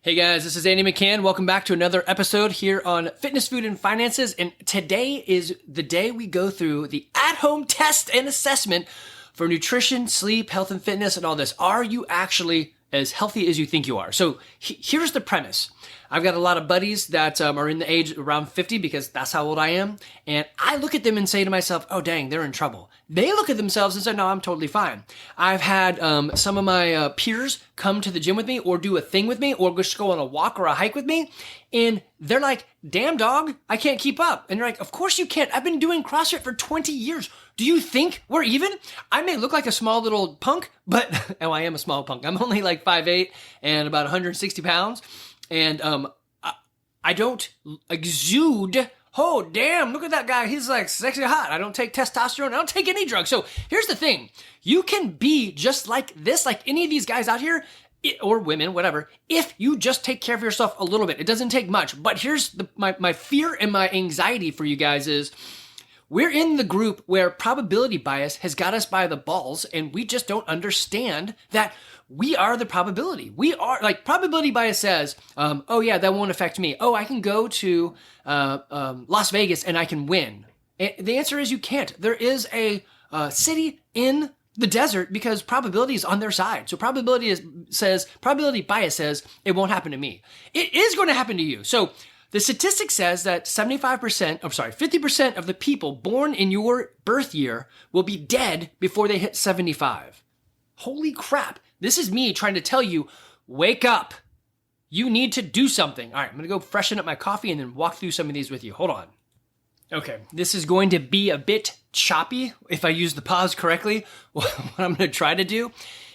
Hey guys, this is Andy McCann. Welcome back to another episode here on Fitness, Food, and Finances. And today is the day we go through the at-home test and assessment for nutrition, sleep, health, and fitness, and all this. Are you actually as healthy as you think you are? So here's the premise. I've got a lot of buddies that are in the age around 50 because that's how old I am. And I look at them and say to myself, oh, dang, they're in trouble. They look at themselves and say, no, I'm totally fine. I've had some of my peers come to the gym with me or do a thing with me or just go on a walk or a hike with me. And they're like, damn dog, I can't keep up. And you're like, of course you can't. I've been doing CrossFit for 20 years. Do you think we're even? I may look like a small little punk, but oh, I am a small punk. I'm only like 5'8" and about 160 pounds. And I don't exude, oh, damn, look at that guy. He's like sexy hot. I don't take testosterone. I don't take any drugs. So here's the thing. You can be just like this, like any of these guys out here, or women, whatever, if you just take care of yourself a little bit. It doesn't take much. But here's my fear and my anxiety for you guys is we're in the group where probability bias has got us by the balls, and we just don't understand that we are the probability. We are, like, probability bias says, oh yeah, that won't affect me. Oh, I can go to Las Vegas and I can win. And the answer is you can't. There is a city in the desert because probability is on their side. So probability bias says it won't happen to me. It is going to happen to you. So the statistic says that 50% of the people born in your birth year will be dead before they hit 75. Holy crap. This is me trying to tell you, wake up. You need to do something. All right, I'm going to go freshen up my coffee and then walk through some of these with you. Hold on. Okay, this is going to be a bit choppy if I use the pause correctly. What I'm going to try to do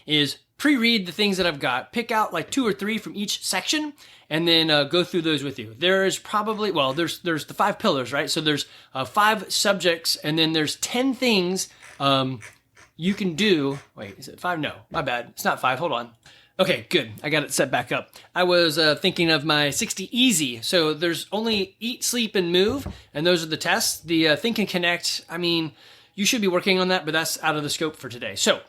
is pre-read the things that I've got, pick out like 2 or 3 from each section, and then go through those with you. There's probably, well, there's the 5 pillars, right? So there's 5 subjects, and then there's 10 things you can do. Wait, is it 5? No, my bad. It's not 5. Hold on. Okay, good. I got it set back up. I was thinking of my 60 easy. So there's only eat, sleep, and move, and those are the tests. The think and connect, I mean, you should be working on that, but that's out of the scope for today. So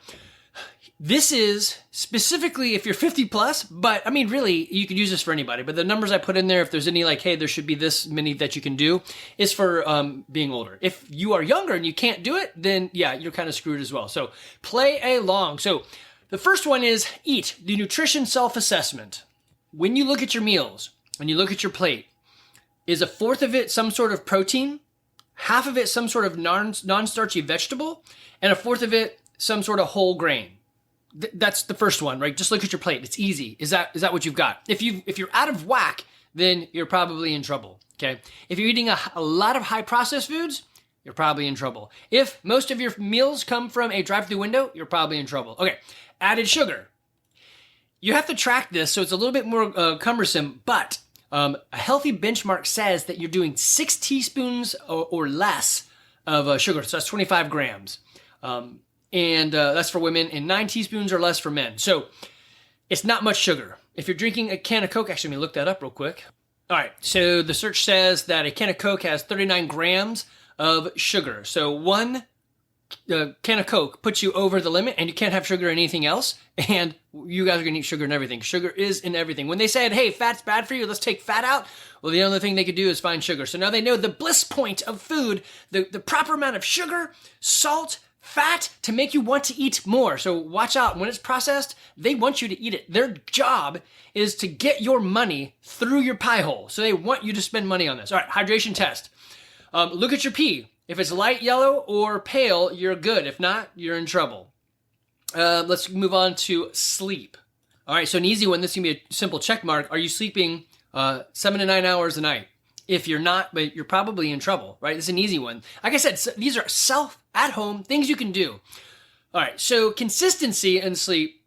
this is specifically if you're 50 plus, but I mean, really, you could use this for anybody. But the numbers I put in there, if there's any like, hey, there should be this many that you can do, is for being older. If you are younger and you can't do it, then yeah, you're kind of screwed as well. So play along. So the first one is eat, the nutrition self-assessment. When you look at your meals, when you look at your plate, is a fourth of it some sort of protein, half of it some sort of non-starchy vegetable, and a fourth of it some sort of whole grain? That's the first one, right? Just look at your plate. It's easy. Is that what you've got? If you're out of whack, then you're probably in trouble, okay? If you're eating a lot of high processed foods, you're probably in trouble. If most of your meals come from a drive-through window, you're probably in trouble. Okay, added sugar. You have to track this, so it's a little bit more cumbersome, but a healthy benchmark says that you're doing 6 teaspoons or less of sugar, so that's 25 grams. And that's for women, and 9 teaspoons or less for men. So it's not much sugar. If you're drinking a can of Coke, actually, let me look that up real quick. All right, so the search says that a can of Coke has 39 grams of sugar. So one can of Coke puts you over the limit, and you can't have sugar in anything else. And you guys are going to eat sugar in everything. Sugar is in everything. When they said, hey, fat's bad for you, let's take fat out, well, the only thing they could do is find sugar. So now they know the bliss point of food, the proper amount of sugar, salt, fat to make you want to eat more. So watch out. When it's processed, they want you to eat it. Their job is to get your money through your pie hole. So they want you to spend money on this. All right, hydration test. Look at your pee. If it's light yellow or pale, you're good. If not, you're in trouble. Let's move on to sleep. All right, so an easy one. This can be a simple check mark. Are you sleeping 7 to 9 hours a night? If you're not, but you're probably in trouble, right? This is an easy one. Like I said, these are at-home things you can do. All right, so consistency in sleep.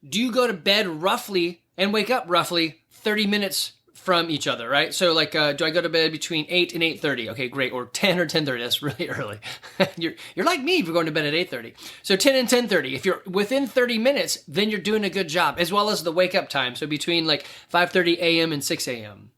Do you go to bed roughly and wake up roughly 30 minutes from each other, right? So like, do I go to bed between 8 and 8:30? Okay, great. Or 10 or 10:30. That's really early. You're like me if you're going to bed at 8:30. So 10 and 10:30. If you're within 30 minutes, then you're doing a good job, as well as the wake up time. So between like 5:30 a.m. and 6 a.m.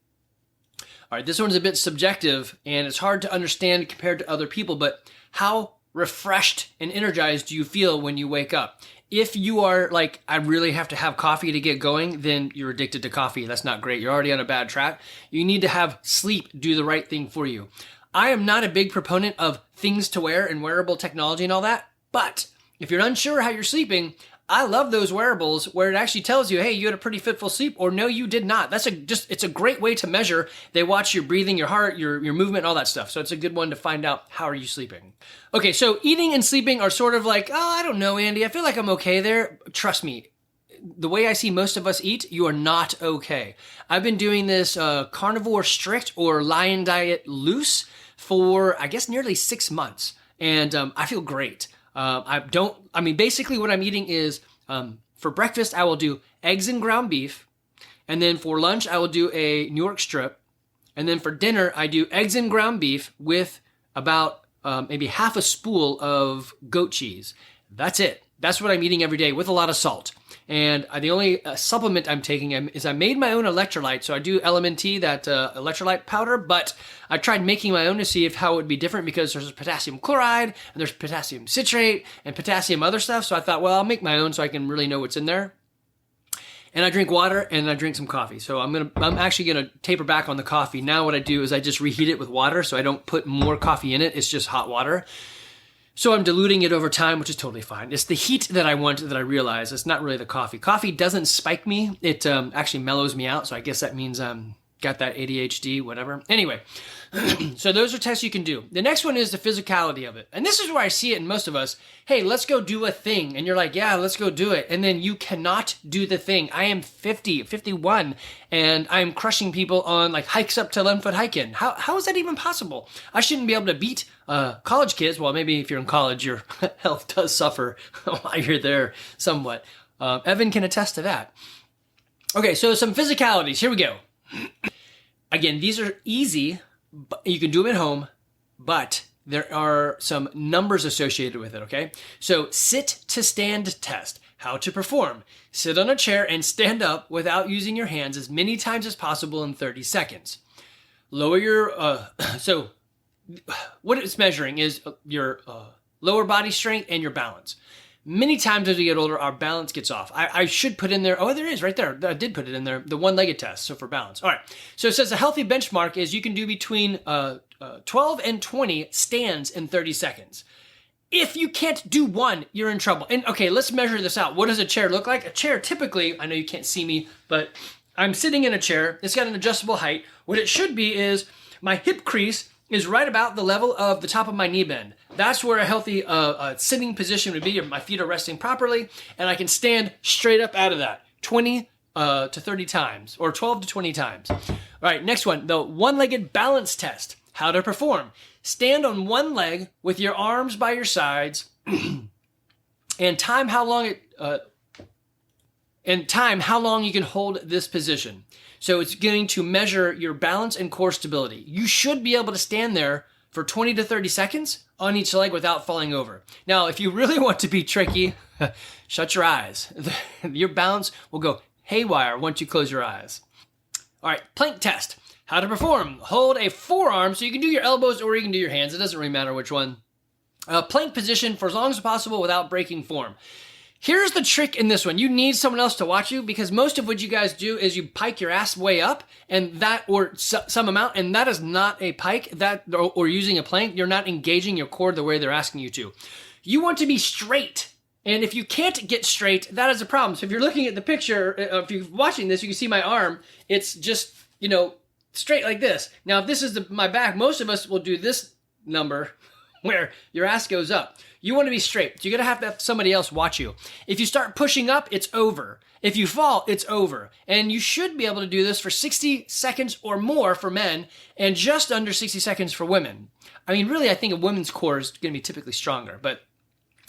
All right, this one's a bit subjective, and it's hard to understand compared to other people, but how refreshed and energized do you feel when you wake up? If you are like, I really have to have coffee to get going, then you're addicted to coffee. That's not great. You're already on a bad track. You need to have sleep do the right thing for you. I am not a big proponent of things to wear and wearable technology and all that, but if you're unsure how you're sleeping, I love those wearables where it actually tells you, hey, you had a pretty fitful sleep, or no, you did not. It's a great way to measure. They watch your breathing, your heart, your movement, and all that stuff. So it's a good one to find out how are you sleeping. Okay, so eating and sleeping are sort of like, oh, I don't know, Andy. I feel like I'm okay there. Trust me, the way I see most of us eat, you are not okay. I've been doing this carnivore strict or lion diet loose for, I guess, nearly 6 months. And I feel great. Basically what I'm eating is, for breakfast, I will do eggs and ground beef. And then for lunch, I will do a New York strip. And then for dinner, I do eggs and ground beef with about maybe half a spool of goat cheese. That's it. That's what I'm eating every day with a lot of salt. And the only supplement I'm taking is I made my own electrolyte. So I do LMNT, that electrolyte powder, but I tried making my own to see how it would be different because there's potassium chloride and there's potassium citrate and potassium other stuff. So I thought, well, I'll make my own so I can really know what's in there. And I drink water and I drink some coffee. So I'm actually gonna taper back on the coffee. Now what I do is I just reheat it with water, so I don't put more coffee in it. It's just hot water. So I'm diluting it over time, which is totally fine. It's the heat that I want that I realize. It's not really the coffee. Coffee doesn't spike me. It actually mellows me out. So I guess that means got that ADHD, whatever. Anyway, so those are tests you can do. The next one is the physicality of it. And this is where I see it in most of us. Hey, let's go do a thing. And you're like, yeah, let's go do it. And then you cannot do the thing. I am 51, and I'm crushing people on like hikes up to 11-foot hiking. How is that even possible? I shouldn't be able to beat college kids. Well, maybe if you're in college, your health does suffer while you're there somewhat. Evan can attest to that. Okay, so some physicalities. Here we go. Again, these are easy. You can do them at home, but there are some numbers associated with it, okay? So sit to stand test. How to perform. Sit on a chair and stand up without using your hands as many times as possible in 30 seconds. Lower your, so what it's measuring is your lower body strength and your balance. Many times as we get older, our balance gets off. I should put in there, oh, there is right there. I did put it in there, the one-legged test, so for balance. All right, so it says a healthy benchmark is you can do between 12 and 20 stands in 30 seconds. If you can't do one, you're in trouble. And okay, let's measure this out. What does a chair look like? A chair typically, I know you can't see me, but I'm sitting in a chair. It's got an adjustable height. What it should be is my hip crease is right about the level of the top of my knee bend. That's where a healthy sitting position would be. My feet are resting properly, and I can stand straight up out of that 20 to 30 times, or 12 to 20 times. All right, next one, the one-legged balance test. How to perform. Stand on one leg with your arms by your sides, and time how long you can hold this position. So it's going to measure your balance and core stability. You should be able to stand there for 20 to 30 seconds on each leg without falling over. Now, if you really want to be tricky, shut your eyes. Your balance will go haywire once you close your eyes. All right, plank test. How to perform. Hold a forearm, so you can do your elbows or you can do your hands. It doesn't really matter which one. Plank position for as long as possible without breaking form. Here's the trick in this one. You need someone else to watch you, because most of what you guys do is you pike your ass way up, and that, or some amount, and that is not a pike, or using a plank. You're not engaging your core the way they're asking you to. You want to be straight. And if you can't get straight, that is a problem. So if you're looking at the picture, if you're watching this, you can see my arm. It's just, straight like this. Now, if this is my back, most of us will do this number where your ass goes up. You want to be straight. So you're going to have somebody else watch you. If you start pushing up, it's over. If you fall, it's over. And you should be able to do this for 60 seconds or more for men, and just under 60 seconds for women. I mean, really, I think a women's core is going to be typically stronger, but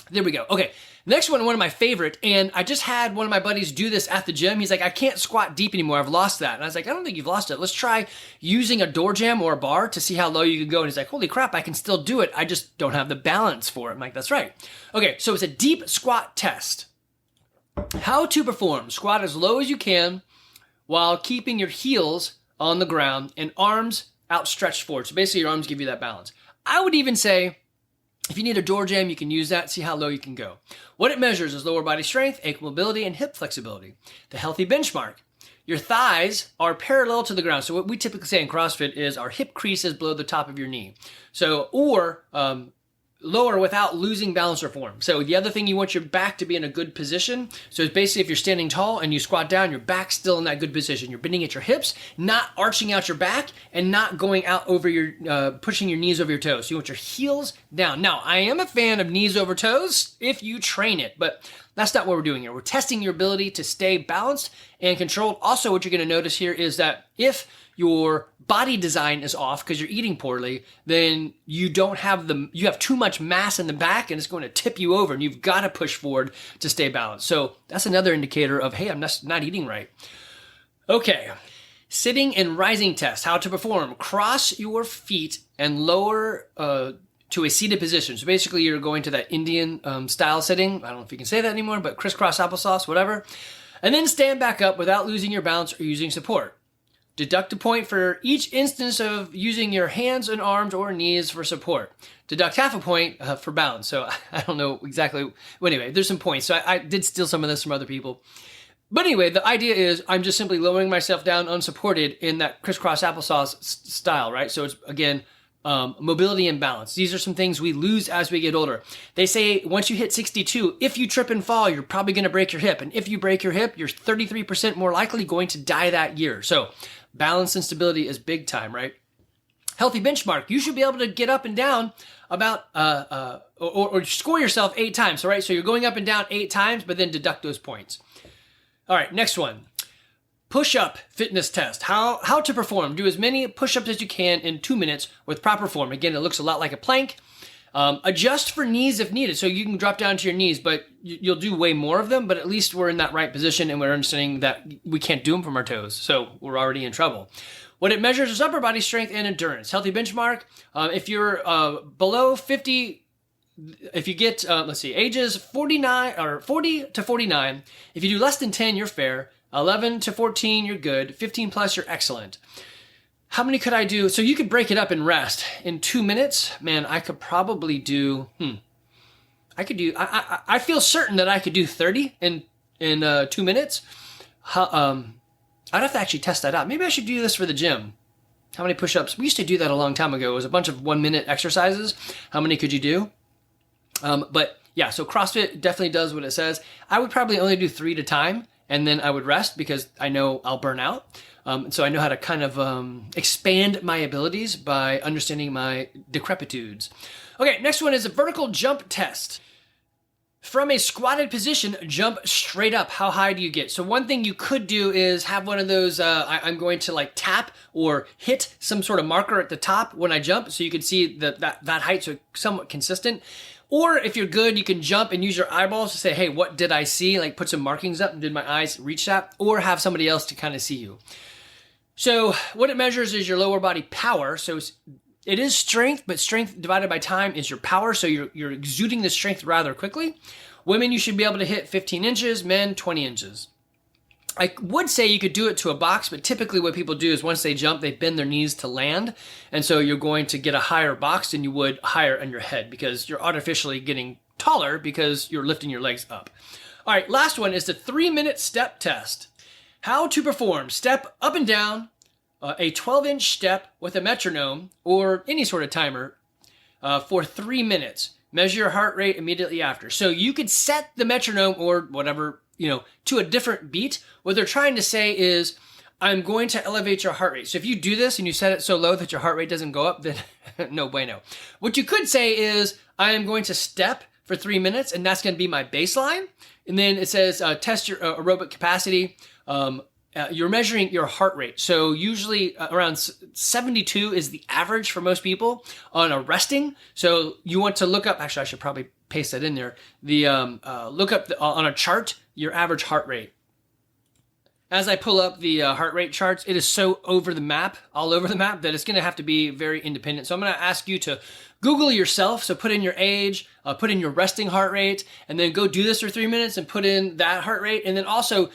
there we go. Okay, next one of my favorite, and I just had one of my buddies do this at the gym. He's like, I can't squat deep anymore. I've lost that. And I was like, I don't think you've lost it. Let's try using a door jamb or a bar to see how low you can go. And he's like, holy crap, I can still do it. I just don't have the balance for it. I'm like, that's right. Okay, so it's a deep squat test. How to perform. Squat as low as you can while keeping your heels on the ground and arms outstretched forward. So basically your arms give you that balance. I would even say If you need a door jamb, you can use that, see how low you can go. What it measures is lower body strength, ankle mobility, and hip flexibility. The healthy benchmark. Your thighs are parallel to the ground. So what we typically say in CrossFit is our hip crease is below the top of your knee. So, or lower without losing balance or form. So the other thing, you want your back to be in a good position. So it's basically if you're standing tall and you squat down, your back's still in that good position. You're bending at your hips, not arching out your back and not going out over your, pushing your knees over your toes. So you want your heels down. Now, I am a fan of knees over toes if you train it, but that's not what we're doing here. We're testing your ability to stay balanced and controlled. Also, what you're going to notice here is that if your body design is off because you're eating poorly, then you have too much mass in the back and it's going to tip you over and you've got to push forward to stay balanced. So that's another indicator of, hey, I'm not eating right. Okay. Sitting and rising test, how to perform. Cross your feet and lower to a seated position. So basically you're going to that Indian style sitting. I don't know if you can say that anymore, but crisscross applesauce, whatever. And then stand back up without losing your balance or using support. Deduct a point for each instance of using your hands and arms or knees for support. Deduct half a point for balance. So I don't know exactly. Well, anyway, there's some points. So I did steal some of this from other people. But anyway, the idea is I'm just simply lowering myself down unsupported in that crisscross applesauce style, right? So it's, again, mobility and balance. These are some things we lose as we get older. They say once you hit 62, if you trip and fall, you're probably going to break your hip. And if you break your hip, you're 33% more likely going to die that year. So balance and stability is big time, right? Healthy benchmark. You should be able to get up and down about, or score yourself 8 times, all right? So you're going up and down 8 times, but then deduct those points. All right, next one. Push-up fitness test. How to perform. Do as many push-ups as you can in 2 minutes with proper form. Again, it looks a lot like a plank. Adjust for knees if needed. So you can drop down to your knees, but you'll do way more of them, but at least we're in that right position and we're understanding that we can't do them from our toes. So we're already in trouble. What it measures is upper body strength and endurance. Healthy benchmark. If you're below 50, if you get, ages 49 or 40 to 49, if you do less than 10, you're fair. 11 to 14, you're good. 15 plus, you're excellent. How many could I do? So you could break it up and rest. In 2 minutes, man, I could probably do, I feel certain that I could do 30 in 2 minutes. I'd have to actually test that out. Maybe I should do this for the gym. How many push-ups? We used to do that a long time ago. It was a bunch of 1-minute exercises. How many could you do? But yeah, so CrossFit definitely does what it says. I would probably only do 3 at a time, and then I would rest because I know I'll burn out. So I know how to kind of expand my abilities by understanding my decrepitudes. Okay, next one is a vertical jump test. From a squatted position, jump straight up. How high do you get? So one thing you could do is have one of those, I'm going to like tap or hit some sort of marker at the top when I jump so you can see that height, so somewhat consistent. Or if you're good, you can jump and use your eyeballs to say, hey, what did I see? Like put some markings up and did my eyes reach that? Or have somebody else to kind of see you. So what it measures is your lower body power. So it is strength, but strength divided by time is your power. So you're exuding the strength rather quickly. Women, you should be able to hit 15 inches, men, 20 inches. I would say you could do it to a box, but typically what people do is once they jump, they bend their knees to land. And so you're going to get a higher box than you would higher on your head because you're artificially getting taller because you're lifting your legs up. All right, last one is the 3-minute step test. How to perform step up and down, a 12-inch step with a metronome or any sort of timer for 3 minutes. Measure your heart rate immediately after. So you could set the metronome or whatever, to a different beat. What they're trying to say is, I'm going to elevate your heart rate. So if you do this and you set it so low that your heart rate doesn't go up, then no bueno. What you could say is, I am going to step for 3 minutes and that's going to be my baseline. And then it says, test your aerobic capacity. You're measuring your heart rate. So usually around 72 is the average for most people on a resting. So you want to look up, actually I should probably paste that in there. Look up on a chart, your average heart rate. As I pull up the heart rate charts, it is so all over the map, that it's going to have to be very independent. So I'm going to ask you to Google yourself. So put in your age, put in your resting heart rate, and then go do this for 3 minutes and put in that heart rate. And then also,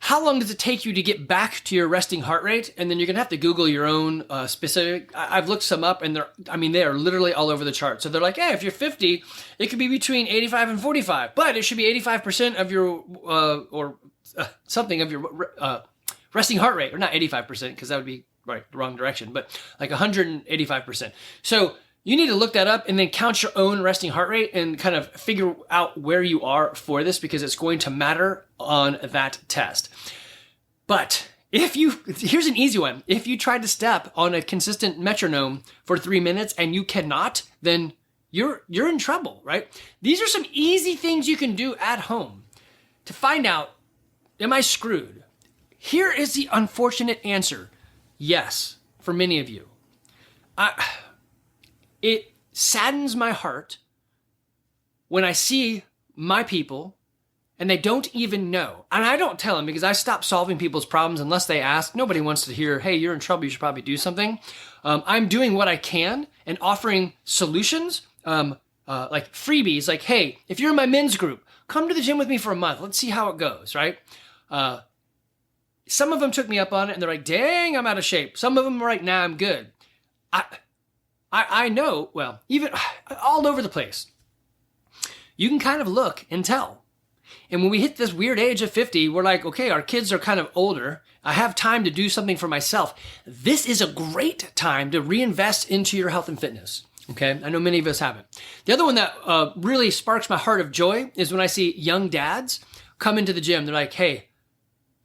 how long does it take you to get back to your resting heart rate? And then you're going to have to Google your own specific. I've looked some up and they are literally all over the chart. So they're like, hey, if you're 50, it could be between 85 and 45, but it should be 85% of your, something of your resting heart rate, or not 85%, because that would be right, the wrong direction, but like 185%. So you need to look that up and then count your own resting heart rate and kind of figure out where you are for this, because it's going to matter on that test. But here's an easy one. If you try to step on a consistent metronome for 3 minutes and you cannot, then you're in trouble, right? These are some easy things you can do at home to find out, am I screwed? Here is the unfortunate answer. Yes, for many of you. It saddens my heart when I see my people and they don't even know. And I don't tell them, because I stopped solving people's problems unless they ask. Nobody wants to hear, hey, you're in trouble, you should probably do something. I'm doing what I can and offering solutions, like freebies, like, hey, if you're in my men's group, come to the gym with me for a month. Let's see how it goes, right? Some of them took me up on it and they're like, dang, I'm out of shape. Some of them are like, nah, I'm good. I know, well, even all over the place. You can kind of look and tell. And when we hit this weird age of 50, we're like, okay, our kids are kind of older. I have time to do something for myself. This is a great time to reinvest into your health and fitness. Okay, I know many of us haven't. The other one that really sparks my heart of joy is when I see young dads come into the gym. They're like, hey,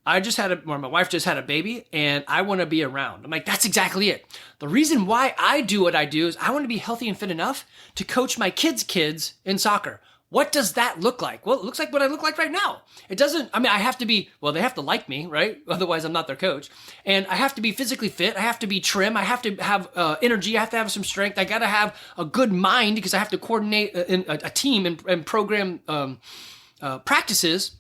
my wife just had a baby and I want to be around. I'm like, that's exactly it. The reason why I do what I do is I want to be healthy and fit enough to coach my kids in soccer. What does that look like? Well, it looks like what I look like right now. It doesn't, I have to be, well, they have to like me, right? Otherwise I'm not their coach. And I have to be physically fit. I have to be trim. I have to have energy. I have to have some strength. I got to have a good mind, because I have to coordinate a team and program practices.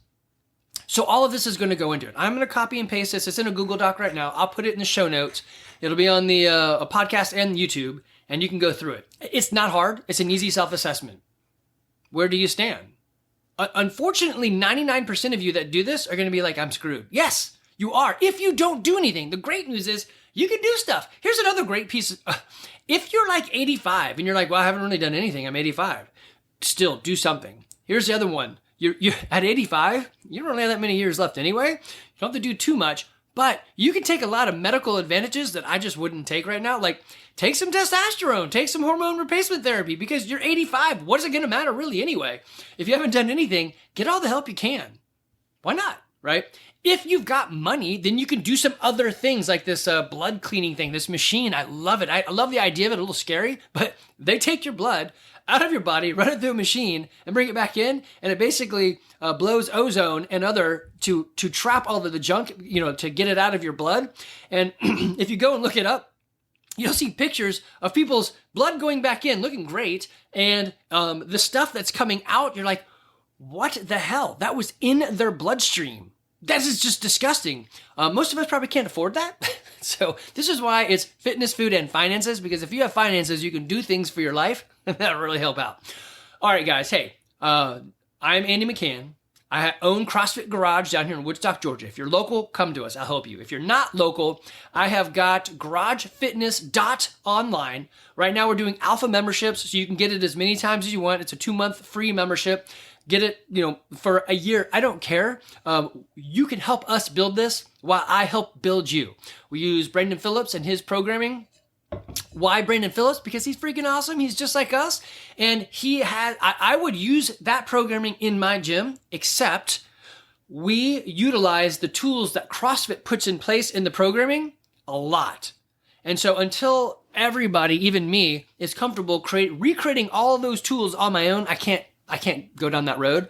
So all of this is going to go into it. I'm going to copy and paste this. It's in a Google Doc right now. I'll put it in the show notes. It'll be on the podcast and YouTube, and you can go through it. It's not hard. It's an easy self-assessment. Where do you stand? Unfortunately, 99% of you that do this are going to be like, I'm screwed. Yes, you are. If you don't do anything. The great news is you can do stuff. Here's another great piece. If you're like 85 and you're like, well, I haven't really done anything. I'm 85. Still do something. Here's the other one. You're at 85, you don't really have that many years left anyway. You don't have to do too much, but you can take a lot of medical advantages that I just wouldn't take right now. Like, take some testosterone, take some hormone replacement therapy, because you're 85. What is it going to matter really anyway? If you haven't done anything, get all the help you can. Why not, right? If you've got money, then you can do some other things like this blood cleaning thing, this machine. I love it. I love the idea of it. A little scary, but they take your blood out of your body, run it through a machine, and bring it back in, and it basically blows ozone and other to trap all of the junk, to get it out of your blood. And if you go and look it up, you'll see pictures of people's blood going back in, looking great, and the stuff that's coming out, you're like, what the hell? That was in their bloodstream. That is just disgusting. Most of us probably can't afford that. So this is why it's fitness, food, and finances, because if you have finances, you can do things for your life, and that'll really help out. All right, guys. Hey, I'm Andy McCann. I own CrossFit Garage down here in Woodstock, Georgia. If you're local, come to us. I'll help you. If you're not local, I have got garagefitness.online. Right now we're doing alpha memberships, so you can get it as many times as you want. It's a 2-month free membership. Get it, for a year. I don't care. You can help us build this while I help build you. We use Brandon Phillips and his programming. Why Brandon Phillips? Because he's freaking awesome. He's just like us. And I would use that programming in my gym, except we utilize the tools that CrossFit puts in place in the programming a lot. And so until everybody, even me, is comfortable recreating all of those tools on my own, I can't go down that road.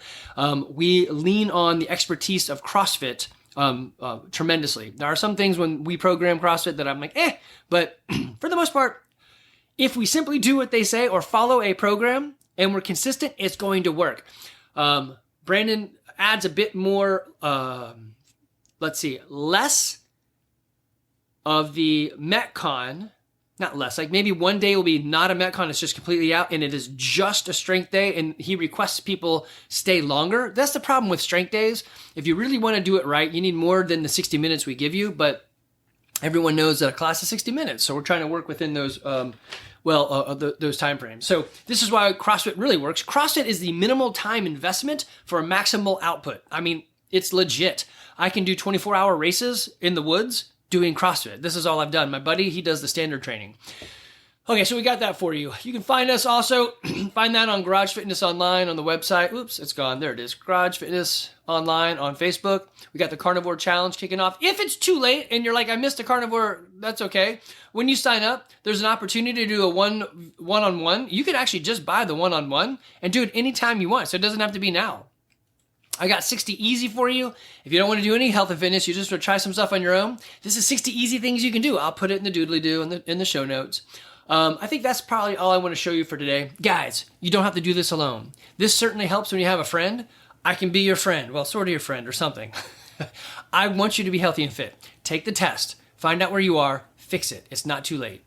We lean on the expertise of CrossFit tremendously. There are some things when we program CrossFit that I'm like, but for the most part, if we simply do what they say or follow a program and we're consistent, it's going to work. Brandon adds a bit more, less of the McCann not less, like maybe one day will be not a Metcon, it's just completely out, and it is just a strength day, and he requests people stay longer. That's the problem with strength days. If you really want to do it right, you need more than the 60 minutes we give you, but everyone knows that a class is 60 minutes, so we're trying to work within those those time frames. So this is why CrossFit really works. CrossFit is the minimal time investment for a maximal output. I mean, it's legit. I can do 24-hour races in the woods doing CrossFit. This is all I've done. My buddy, he does the standard training. Okay, so we got that for you. You can find us also, find that on Garage Fitness Online on the website. Oops, it's gone. There it is. Garage Fitness Online on Facebook. We got the Carnivore Challenge kicking off. If it's too late and you're like, I missed a carnivore, that's okay. When you sign up, there's an opportunity to do a one-on-one. You can actually just buy the one-on-one and do it anytime you want, so it doesn't have to be now. I got 60 easy for you. If you don't want to do any health and fitness, you just want to try some stuff on your own, this is 60 easy things you can do. I'll put it in the doodly-doo in the show notes. I think that's probably all I want to show you for today. Guys, you don't have to do this alone. This certainly helps when you have a friend. I can be your friend. Well, sort of your friend or something. I want you to be healthy and fit. Take the test. Find out where you are. Fix it. It's not too late.